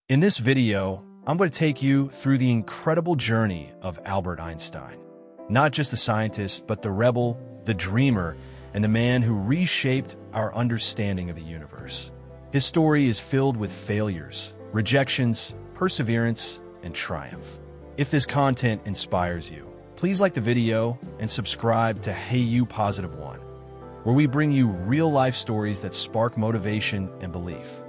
In this video, I'm going to take you through the incredible journey of Albert Einstein. Not just the scientist, but the rebel, the dreamer, and the man who reshaped our understanding of the universe. His story is filled with failures, rejections, perseverance, and triumph. If this content inspires you, please like the video and subscribe to HeyYou PositiveOne, where we bring you real-life stories that spark motivation and belief.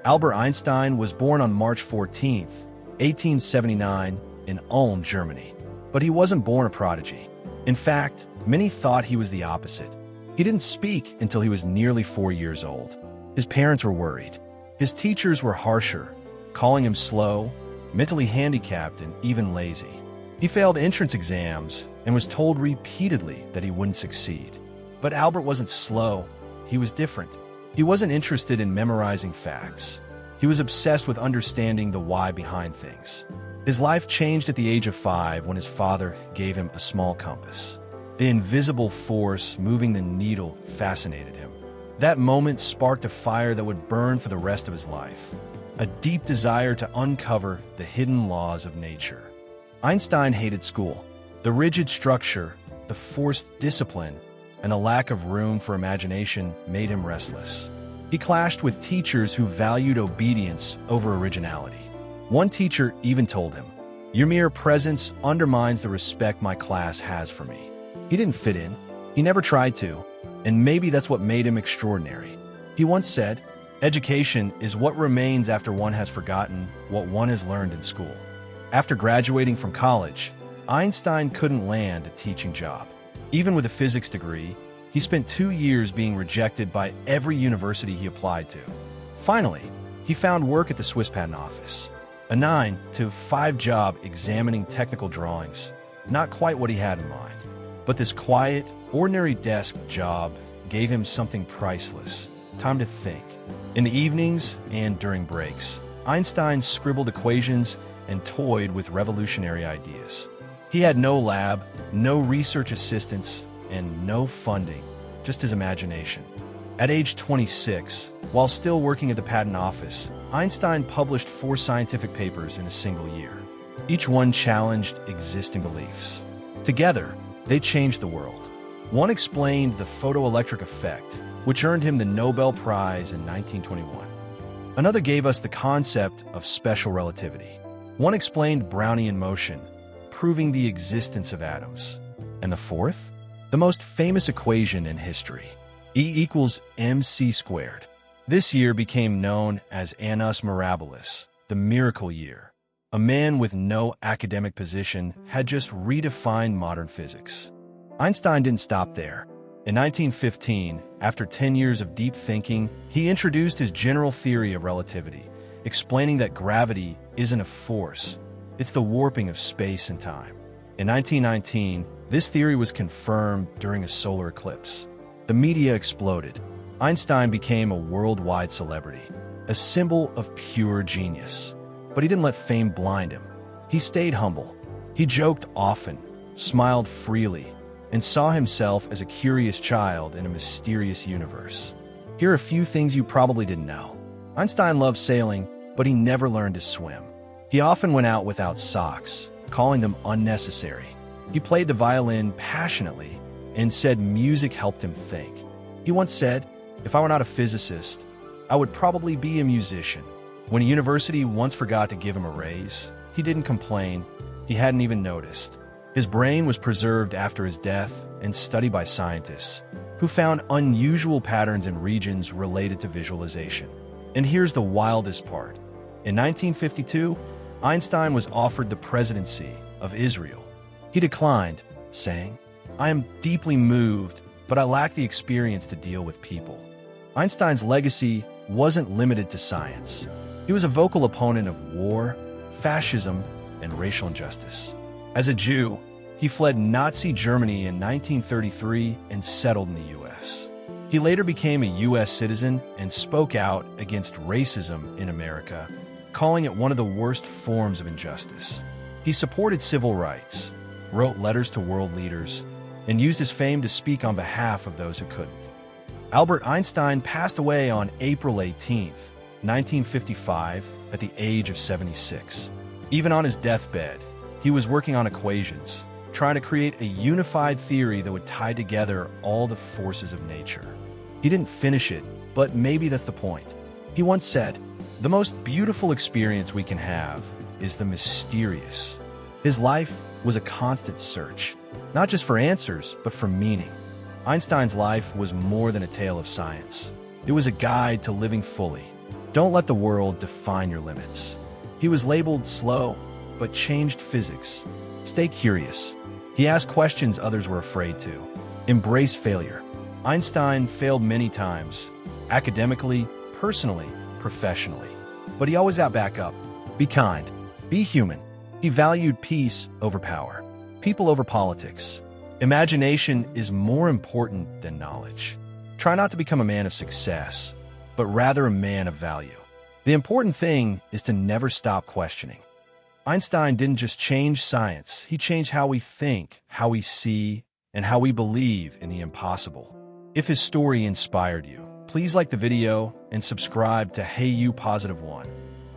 Albert Einstein was born on March 14, 1879, in Ulm, Germany. But he wasn't born a prodigy. In fact, many thought he was the opposite. He didn't speak until he was nearly 4 years old. His parents were worried. His teachers were harsher, calling him slow, mentally handicapped, and even lazy. He failed entrance exams and was told repeatedly that he wouldn't succeed. But Albert wasn't slow. He was different. He wasn't interested in memorizing facts. He was obsessed with understanding the why behind things. His life changed at the age of 5 when his father gave him a small compass. The invisible force moving the needle fascinated him. That moment sparked a fire that would burn for the rest of his life, a deep desire to uncover the hidden laws of nature. Einstein hated school. The rigid structure, the forced discipline, and a lack of room for imagination made him restless. He clashed with teachers who valued obedience over originality. One teacher even told him, "Your mere presence undermines the respect my class has for me." He didn't fit in. He never tried to, and maybe that's what made him extraordinary. He once said, "Education is what remains after one has forgotten what one has learned in school." After graduating from college, Einstein couldn't land a teaching job. Even with a physics degree, he spent 2 years being rejected by every university he applied to. Finally, he found work at the Swiss Patent Office, a 9-to-5 job examining technical drawings, not quite what he had in mind. But this quiet, ordinary desk job gave him something priceless: time to think. In the evenings and during breaks, Einstein scribbled equations and toyed with revolutionary ideas. He had no lab, no research assistants, and no funding, just his imagination. At age 26, while still working at the patent office, Einstein published 4 scientific papers in a single year. Each one challenged existing beliefs. Together, they changed the world. One explained the photoelectric effect, which earned him the Nobel Prize in 1921. Another gave us the concept of special relativity. One explained Brownian motion, proving the existence of atoms. And the fourth? The most famous equation in history, E=mc². This year became known as Annus Mirabilis, the miracle year. A man with no academic position had just redefined modern physics. Einstein didn't stop there. In 1915, after 10 years of deep thinking, he introduced his general theory of relativity, explaining that gravity isn't a force, it's the warping of space and time. In 1919, this theory was confirmed during a solar eclipse. The media exploded. Einstein became a worldwide celebrity, a symbol of pure genius. But he didn't let fame blind him. He stayed humble. He joked often, smiled freely, and saw himself as a curious child in a mysterious universe. Here are a few things you probably didn't know. Einstein loved sailing, but he never learned to swim. He often went out without socks, calling them unnecessary. He played the violin passionately and said music helped him think. He once said, "If I were not a physicist, I would probably be a musician." When a university once forgot to give him a raise, he didn't complain. He hadn't even noticed. His brain was preserved after his death and studied by scientists who found unusual patterns in regions related to visualization. And here's the wildest part. In 1952, Einstein was offered the presidency of Israel. He declined, saying, "I am deeply moved, but I lack the experience to deal with people." Einstein's legacy wasn't limited to science. He was a vocal opponent of war, fascism, and racial injustice. As a Jew, he fled Nazi Germany in 1933 and settled in the U.S. He later became a U.S. citizen and spoke out against racism in America, calling it one of the worst forms of injustice. He supported civil rights, wrote letters to world leaders, and used his fame to speak on behalf of those who couldn't. Albert Einstein passed away on April 18, 1955, at the age of 76. Even on his deathbed, he was working on equations, trying to create a unified theory that would tie together all the forces of nature. He didn't finish it, but maybe that's the point. He once said, "The most beautiful experience we can have is the mysterious." His life was a constant search, not just for answers, but for meaning. Einstein's life was more than a tale of science. It was a guide to living fully. Don't let the world define your limits. He was labeled slow, but changed physics. Stay curious. He asked questions others were afraid to. Embrace failure. Einstein failed many times, academically, personally, professionally. But he always got back up. Be kind. Be human. He valued peace over power, people over politics. Imagination is more important than knowledge. Try not to become a man of success, but rather a man of value. The important thing is to never stop questioning. Einstein didn't just change science, he changed how we think, how we see, and how we believe in the impossible. If his story inspired you, please like the video and subscribe to HeyYou PositiveOne,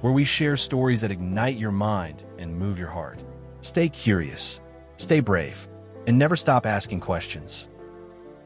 where we share stories that ignite your mind and move your heart. Stay curious, stay brave, and never stop asking questions.